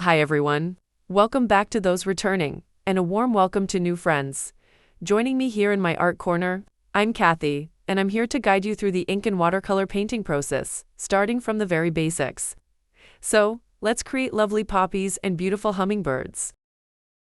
Hi everyone. Welcome back to those returning, and a warm welcome to new friends. Joining me here in my art corner, I'm Kathy, and I'm here to guide you through the ink and watercolor painting process, starting from the very basics. So, let's create lovely poppies and beautiful hummingbirds.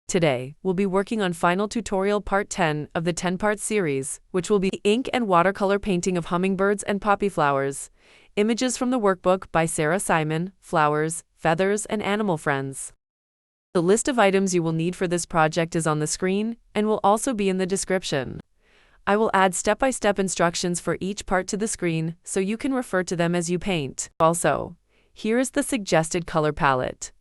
Today, we'll be working on final tutorial part 10 of the 10-part series, which will be ink and watercolor painting of hummingbirds and poppy flowers. Images from the workbook by Sarah Simon, Flowers, Feathers, and Animal Friends. The list of items you will need for this project is on the screen and will also be in the description. I will add step-by-step instructions for each part to the screen so you can refer to them as you paint. Also, here is the suggested color palette: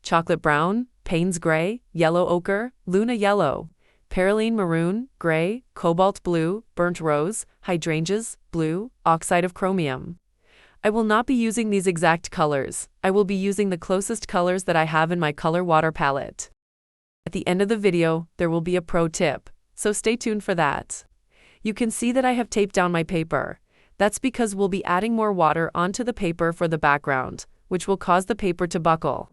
chocolate brown, Payne's gray, yellow ochre, Luna yellow, perylene maroon, gray, cobalt blue, burnt rose, hydrangeas, blue, oxide of chromium. I will not be using these exact colors. I will be using the closest colors that I have in my color water palette. At the end of the video, there will be a pro tip, so stay tuned for that. You can see that I have taped down my paper. That's because we'll be adding more water onto the paper for the background, which will cause the paper to buckle.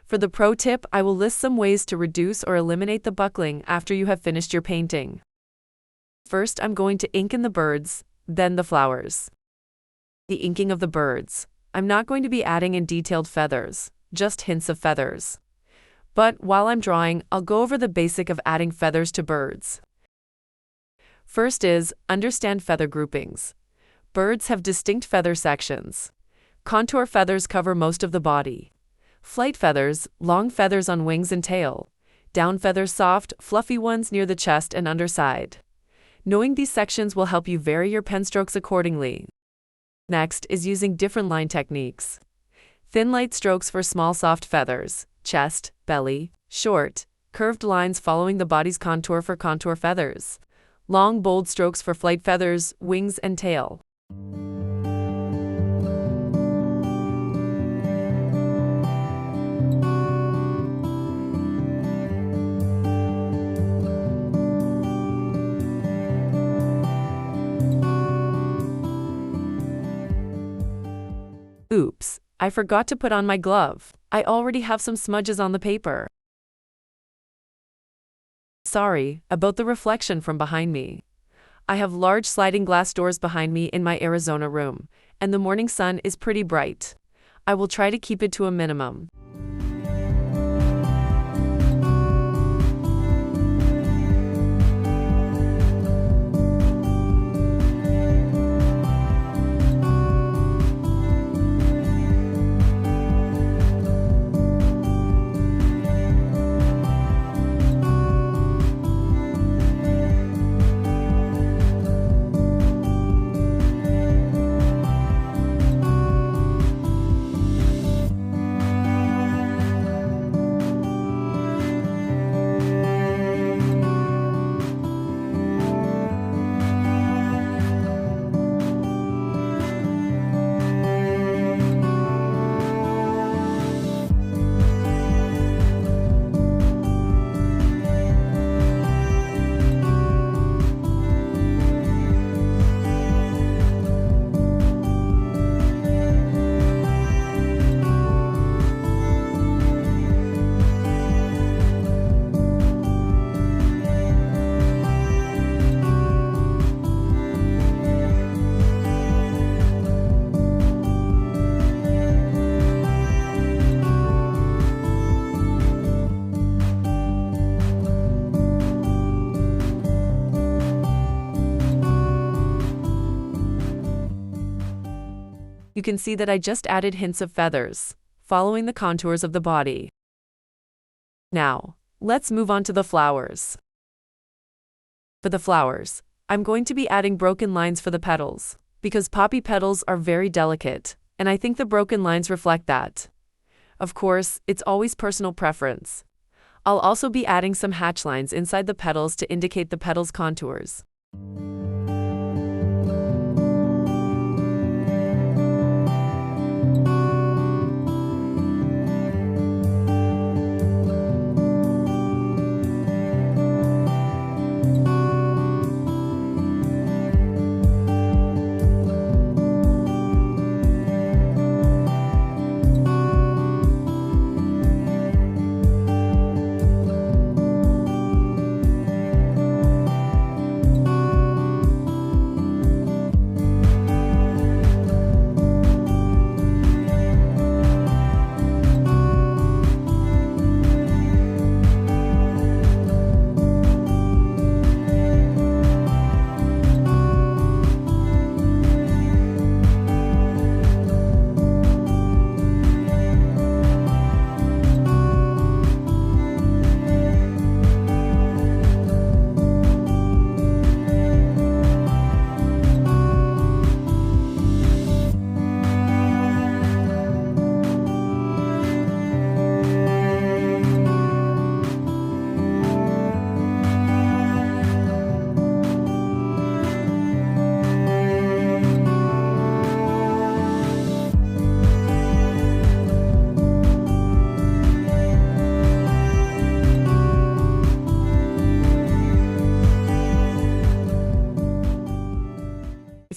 For the pro tip, I will list some ways to reduce or eliminate the buckling after you have finished your painting. First, I'm going to ink in the birds, then the flowers. The inking of the birds. I'm not going to be adding in detailed feathers, just hints of feathers. But while I'm drawing, I'll go over the basic of adding feathers to birds. First is, understand feather groupings. Birds have distinct feather sections. Contour feathers cover most of the body. Flight feathers, long feathers on wings and tail. Down feathers, soft, fluffy ones near the chest and underside. Knowing these sections will help you vary your pen strokes accordingly. Next is using different line techniques. Thin light strokes for small soft feathers, chest, belly, short, curved lines following the body's contour for contour feathers. Long bold strokes for flight feathers, wings and tail. Oops, I forgot to put on my glove. I already have some smudges on the paper. Sorry about the reflection from behind me. I have large sliding glass doors behind me in my Arizona room, and the morning sun is pretty bright. I will try to keep it to a minimum. You can see that I just added hints of feathers, following the contours of the body. Now, let's move on to the flowers. For the flowers, I'm going to be adding broken lines for the petals, because poppy petals are very delicate, and I think the broken lines reflect that. Of course, it's always personal preference. I'll also be adding some hatch lines inside the petals to indicate the petals' contours.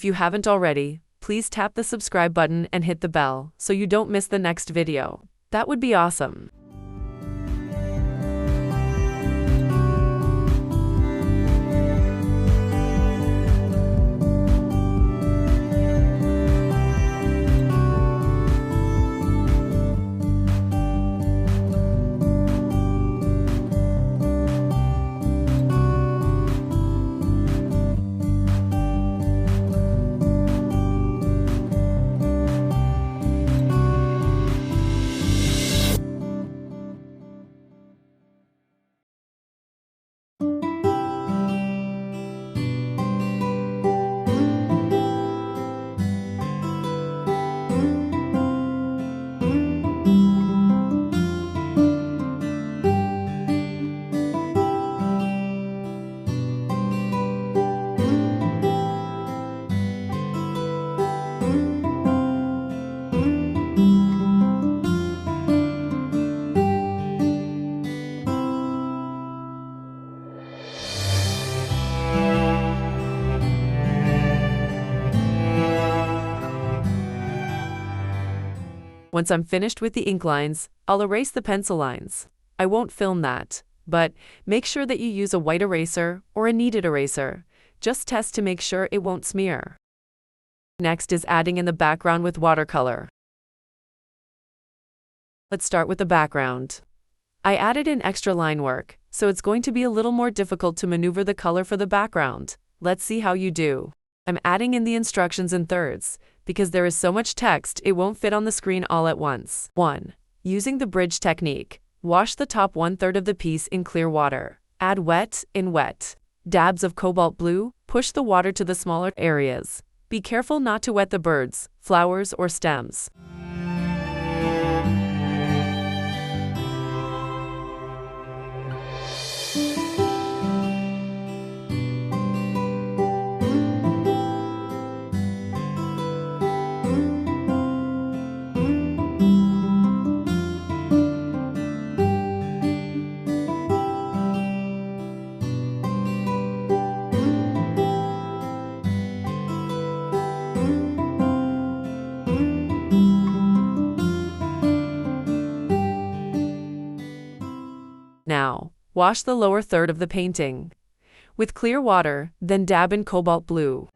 If you haven't already, please tap the subscribe button and hit the bell so you don't miss the next video. That would be awesome. Once I'm finished with the ink lines, I'll erase the pencil lines. I won't film that, but make sure that you use a white eraser or a kneaded eraser. Just test to make sure it won't smear. Next is adding in the background with watercolor. Let's start with the background. I added in extra line work, so it's going to be a little more difficult to maneuver the color for the background. Let's see how you do. I'm adding in the instructions in thirds, because there is so much text it won't fit on the screen all at once. 1. Using the bridge technique, wash the top 1/3 of the piece in clear water. Add wet in wet. Dabs of cobalt blue, push the water to the smaller areas. Be careful not to wet the birds, flowers, or stems. Now, wash the lower third of the painting with clear water, then dab in cobalt blue.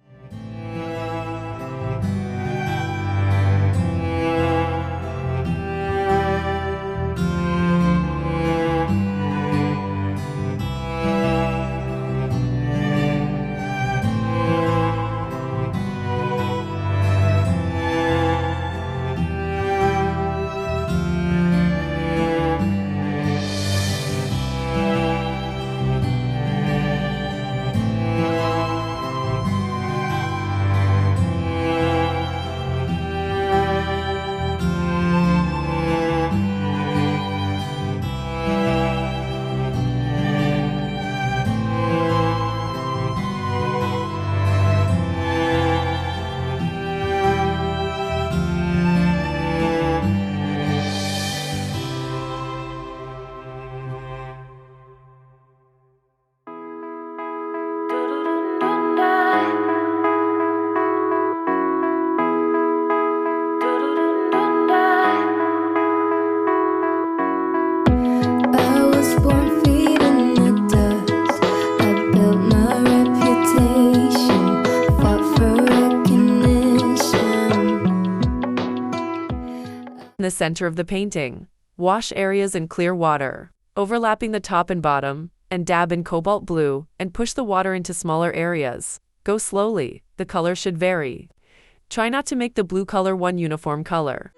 In the center of the painting, wash areas in clear water, overlapping the top and bottom, and dab in cobalt blue and push the water into smaller areas. Go slowly, the color should vary. Try not to make the blue color one uniform color.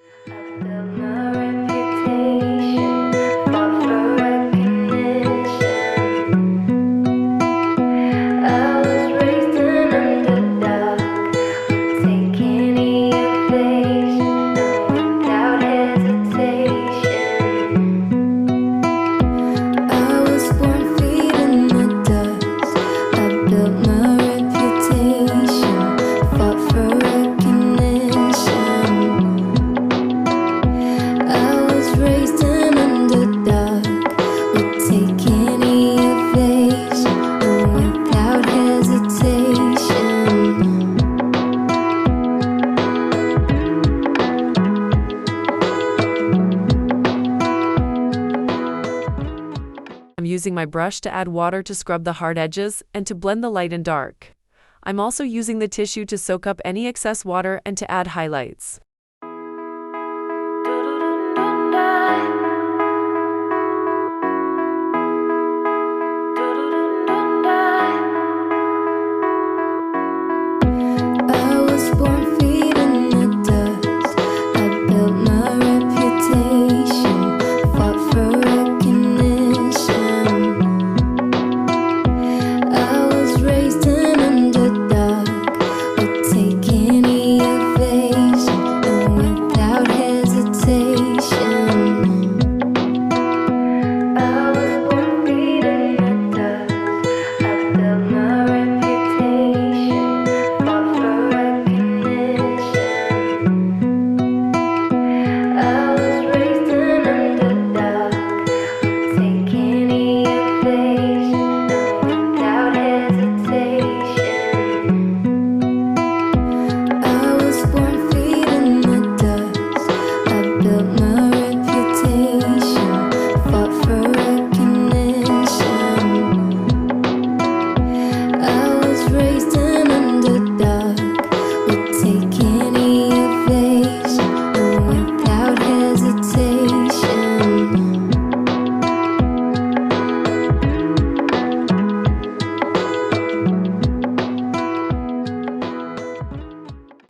using my brush to add water to scrub the hard edges and to blend the light and dark. I'm also using the tissue to soak up any excess water and to add highlights.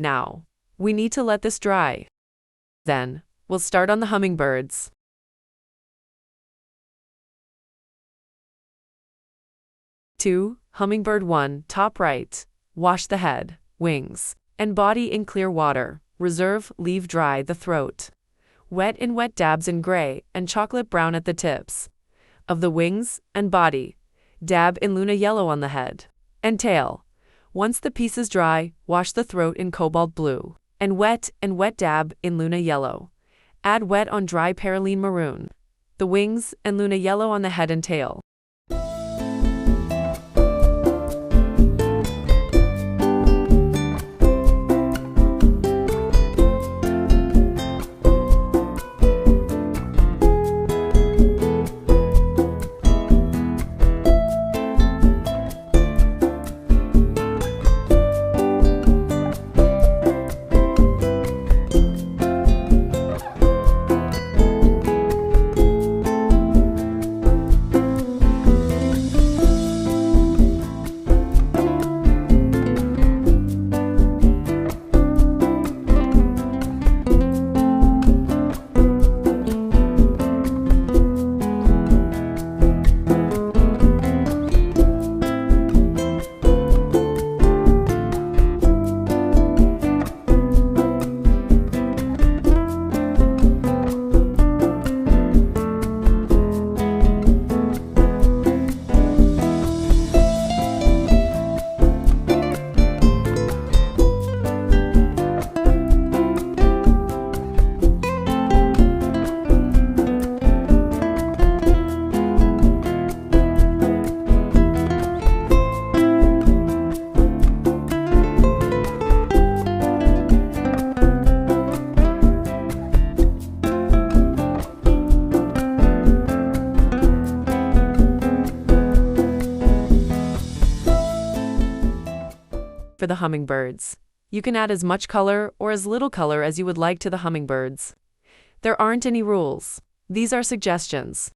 Now, we need to let this dry. Then, we'll start on the hummingbirds. Hummingbird 1, top right. Wash the head, wings, and body in clear water. Reserve, leave dry the throat. Wet in wet dabs in gray and chocolate brown at the tips of the wings and body. Dab in Luna yellow on the head and tail. Once the piece is dry, wash the throat in cobalt blue and wet dab in Luna yellow. Add wet on dry perylene maroon. The wings and Luna yellow on the head and tail. For the hummingbirds, you can add as much color or as little color as you would like to the hummingbirds. There aren't any rules. These are suggestions.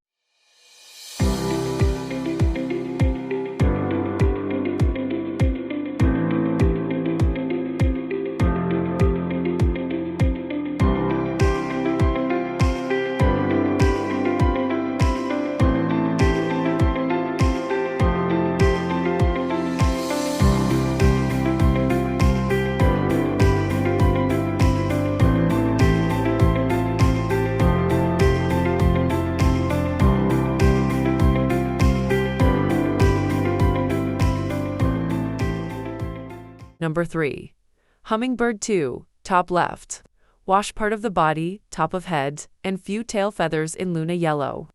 Number 3. Hummingbird 2, top left. Wash part of the body, top of head, and few tail feathers in Luna yellow.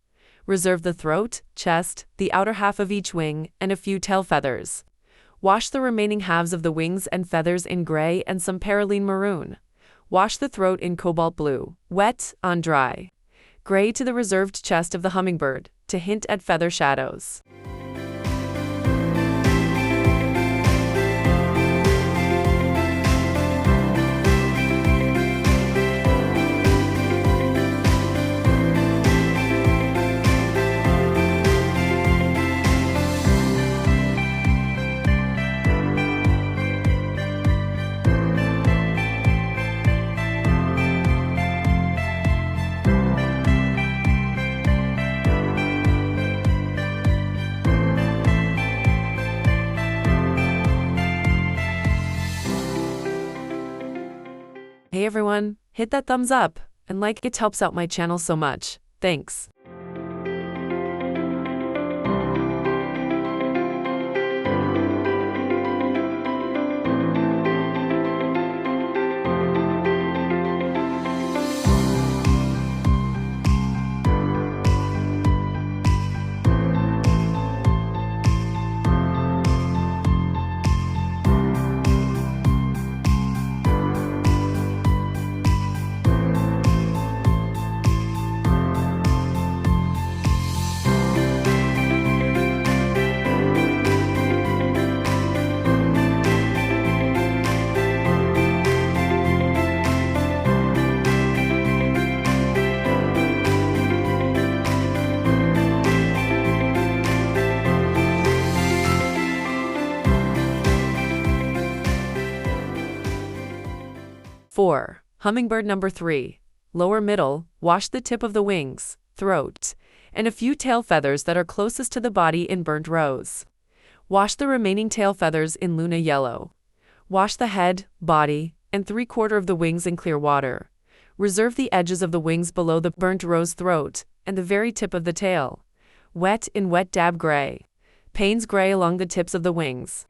Reserve the throat, chest, the outer half of each wing, and a few tail feathers. Wash the remaining halves of the wings and feathers in gray and some perylene maroon. Wash the throat in cobalt blue, wet on dry. Gray to the reserved chest of the hummingbird, to hint at feather shadows. Hey everyone, hit that thumbs up, and like it helps out my channel so much. Thanks. Four. Hummingbird number 3. Lower middle, wash the tip of the wings, throat, and a few tail feathers that are closest to the body in burnt rose. Wash the remaining tail feathers in Luna yellow. Wash the head, body, and 3/4 of the wings in clear water. Reserve the edges of the wings below the burnt rose throat and the very tip of the tail. Wet in wet dab gray. Payne's gray along the tips of the wings.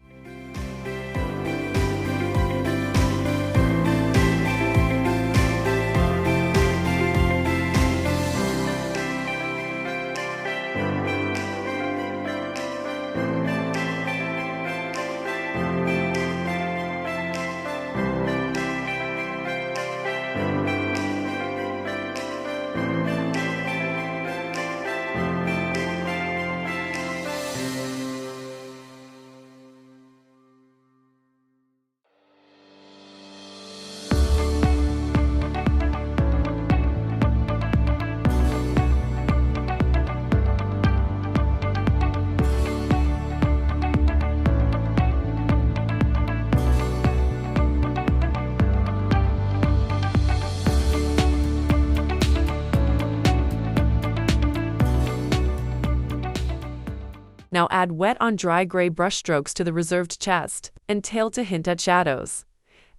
Now add wet on dry gray brushstrokes to the reserved chest and tail to hint at shadows.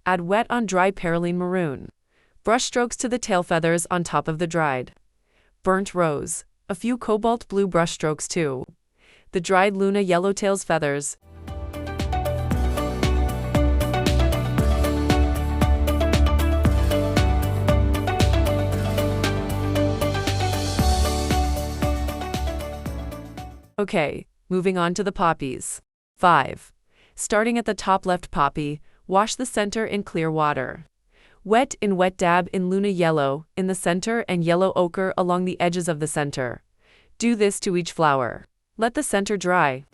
Add wet on dry perylene maroon. Brushstrokes to the tail feathers on top of the dried burnt rose. A few cobalt blue brushstrokes too. The dried Luna yellowtail's feathers. Okay. Moving on to the poppies. 5. Starting at the top left poppy, wash the center in clear water. Wet in wet dab in Luna yellow in the center and yellow ochre along the edges of the center. Do this to each flower. Let the center dry.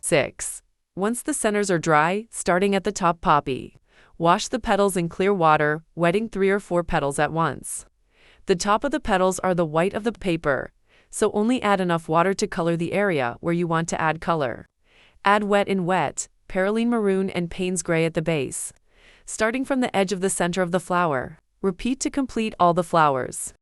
Six. Once the centers are dry, starting at the top poppy, wash the petals in clear water, wetting 3 or 4 petals at once. The top of the petals are the white of the paper, so only add enough water to color the area where you want to add color. Add wet in wet, perylene maroon and Payne's gray at the base. Starting from the edge of the center of the flower, repeat to complete all the flowers.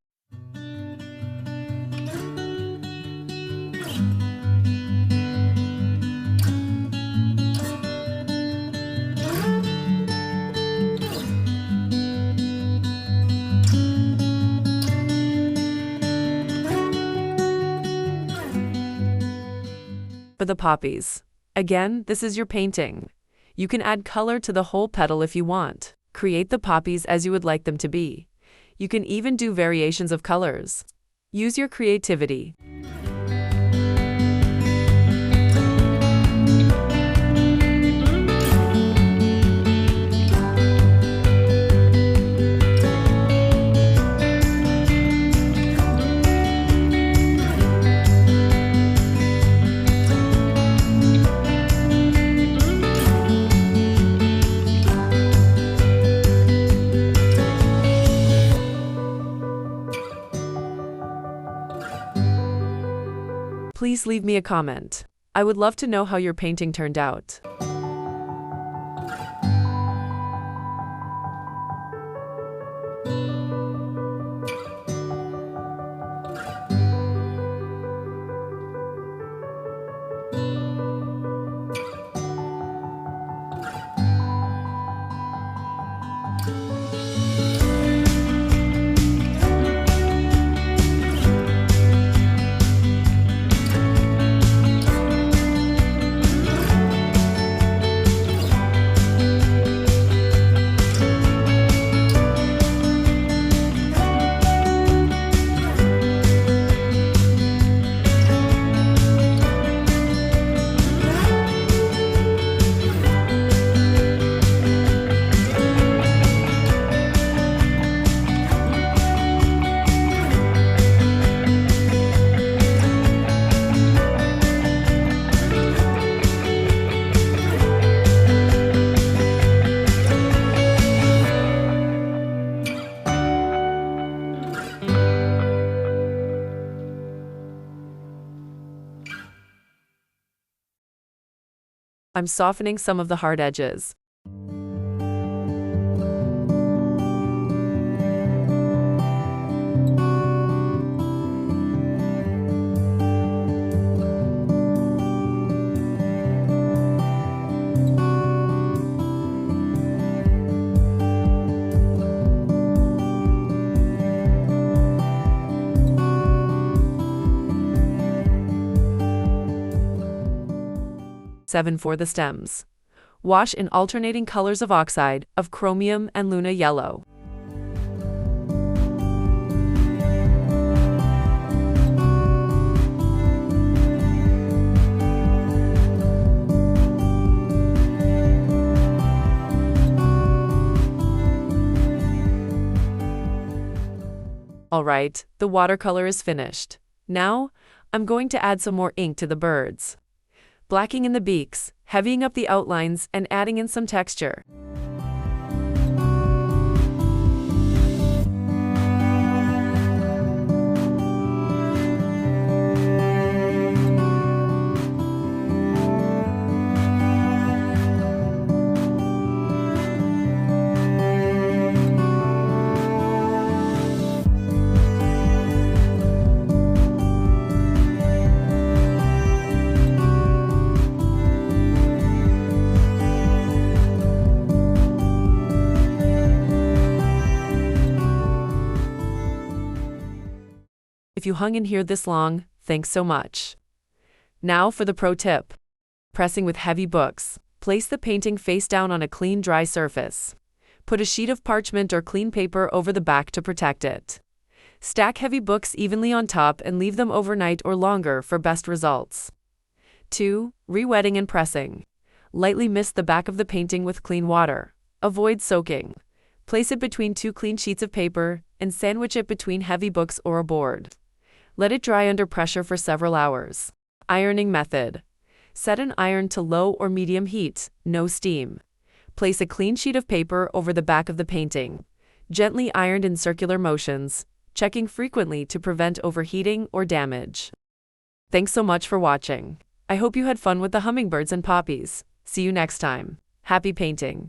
For the poppies. Again, this is your painting. You can add color to the whole petal if you want. Create the poppies as you would like them to be. You can even do variations of colors. Use your creativity. Please leave me a comment. I would love to know how your painting turned out. I'm softening some of the hard edges. Seven for the stems. Wash in alternating colors of oxide, of chromium and Luna yellow. Alright, the watercolor is finished. Now, I'm going to add some more ink to the birds. Blacking in the beaks, heavying up the outlines, and adding in some texture. If you hung in here this long, thanks so much. Now for the pro tip. Pressing with heavy books. Place the painting face down on a clean, dry surface. Put a sheet of parchment or clean paper over the back to protect it. Stack heavy books evenly on top and leave them overnight or longer for best results. 2. Re-wetting and pressing. Lightly mist the back of the painting with clean water. Avoid soaking. Place it between two clean sheets of paper and sandwich it between heavy books or a board. Let it dry under pressure for several hours. Ironing method. Set an iron to low or medium heat, no steam. Place a clean sheet of paper over the back of the painting. Gently ironed in circular motions, checking frequently to prevent overheating or damage. Thanks so much for watching. I hope you had fun with the hummingbirds and poppies. See you next time. Happy painting!